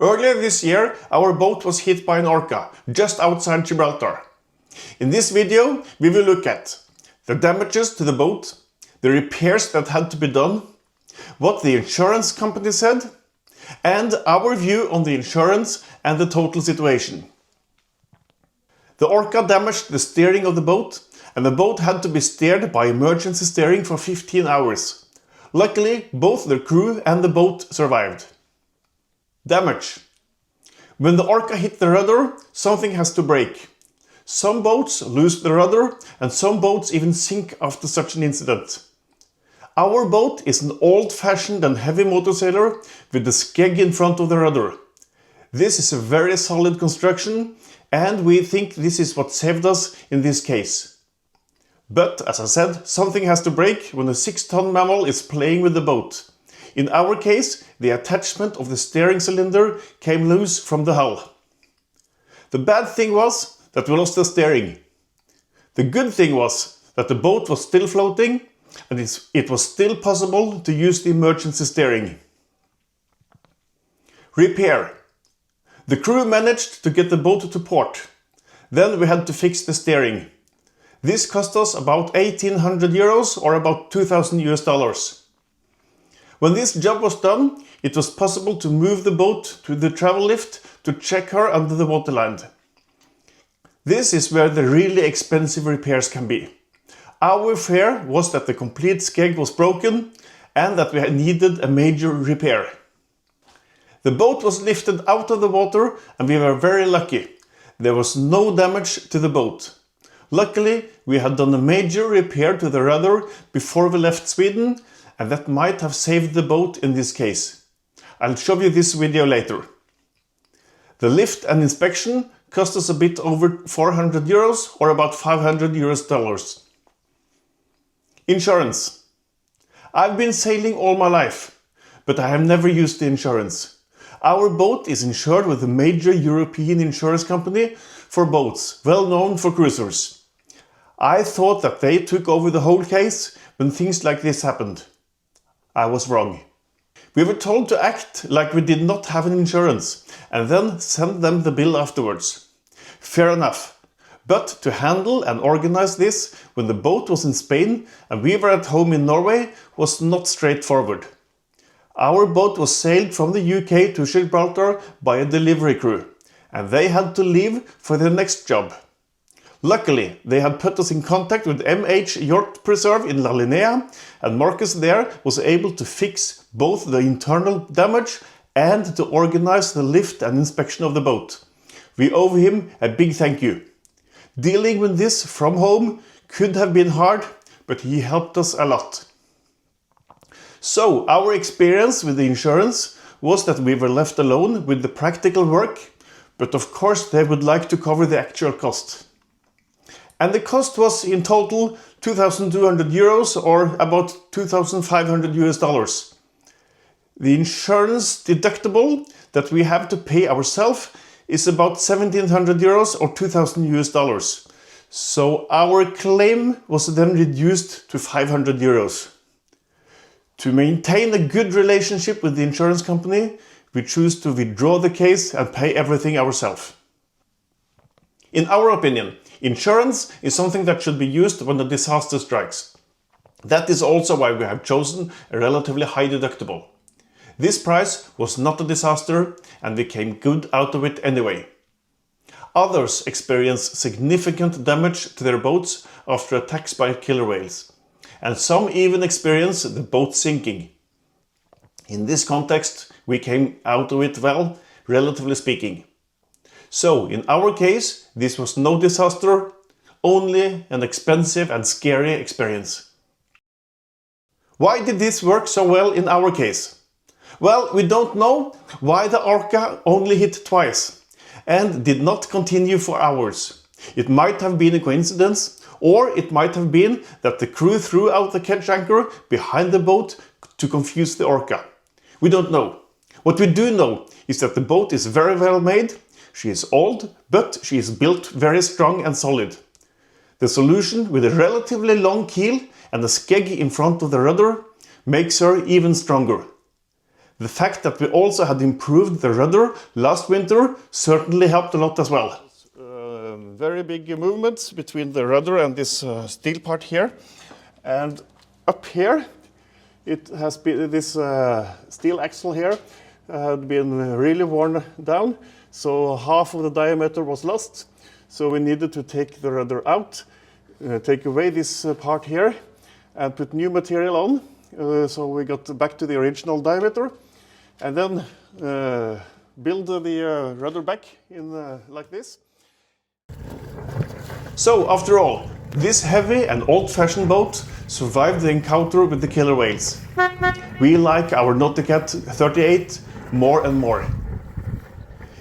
Earlier this year, our boat was hit by an orca just outside Gibraltar. In this video, we will look at the damages to the boat, the repairs that had to be done, what the insurance company said, and our view on the insurance and the total situation. The orca damaged the steering of the boat, and the boat had to be steered by emergency steering for 15 hours. Luckily, both the crew and the boat survived. Damage. When the orca hit the rudder, something has to break. Some boats lose the rudder, and some boats even sink after such an incident. Our boat is an old-fashioned and heavy motorsailer with the skeg in front of the rudder. This is a very solid construction, and we think this is what saved us in this case. But, as I said, something has to break when a 6-ton mammal is playing with the boat. In our case, the attachment of the steering cylinder came loose from the hull. The bad thing was that we lost the steering. The good thing was that the boat was still floating and it was still possible to use the emergency steering. Repair. The crew managed to get the boat to port. Then we had to fix the steering. This cost us about 1,800 euros or about $2,000. When this job was done, it was possible to move the boat to the travel lift to check her under the waterline. This is where the really expensive repairs can be. Our fear was that the complete skeg was broken and that we needed a major repair. The boat was lifted out of the water and we were very lucky. There was no damage to the boat. Luckily, we had done a major repair to the rudder before we left Sweden, and that might have saved the boat in this case. I'll show you this video later. The lift and inspection cost us a bit over 400 euros or about $500. Insurance. I've been sailing all my life, but I have never used the insurance. Our boat is insured with a major European insurance company for boats, well known for cruisers. I thought that they took over the whole case when things like this happened. I was wrong. We were told to act like we did not have an insurance and then send them the bill afterwards. Fair enough. But to handle and organize this when the boat was in Spain and we were at home in Norway was not straightforward. Our boat was sailed from the UK to Gibraltar by a delivery crew, and they had to leave for their next job. Luckily, they had put us in contact with MH Yacht Preserve in La Linea, and Marcus there was able to fix both the internal damage and to organize the lift and inspection of the boat. We owe him a big thank you. Dealing with this from home could have been hard, but he helped us a lot. So, our experience with the insurance was that we were left alone with the practical work, but of course they would like to cover the actual cost. And the cost was in total 2,200 euros or about $2,500. The insurance deductible that we have to pay ourselves is about 1,700 euros or $2,000. So our claim was then reduced to 500 euros. To maintain a good relationship with the insurance company, we choose to withdraw the case and pay everything ourselves. In our opinion, insurance is something that should be used when a disaster strikes. That is also why we have chosen a relatively high deductible. This price was not a disaster and we came good out of it anyway. Others experience significant damage to their boats after attacks by killer whales, and some even experience the boat sinking. In this context, we came out of it well, relatively speaking. So, in our case, this was no disaster, only an expensive and scary experience. Why did this work so well in our case? Well, we don't know why the orca only hit twice and did not continue for hours. It might have been a coincidence, or it might have been that the crew threw out the catch anchor behind the boat to confuse the orca. We don't know. What we do know is that the boat is very well made. She is old, but she is built very strong and solid. The solution with a relatively long keel and a skeg in front of the rudder makes her even stronger. The fact that we also had improved the rudder last winter certainly helped a lot as well. Very big movements between the rudder and this steel part here. And up here, it has been this steel axle here had been really worn down. So half of the diameter was lost. So we needed to take the rudder out, take away this part here, and put new material on. So we got back to the original diameter, and then build the rudder back in like this. So after all, this heavy and old-fashioned boat survived the encounter with the killer whales. We like our Nauticat 38 more and more.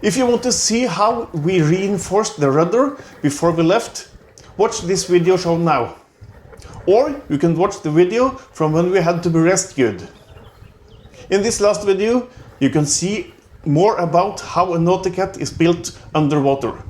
If you want to see how we reinforced the rudder before we left, watch this video shown now. Or you can watch the video from when we had to be rescued. In this last video, you can see more about how a Nauticat is built underwater.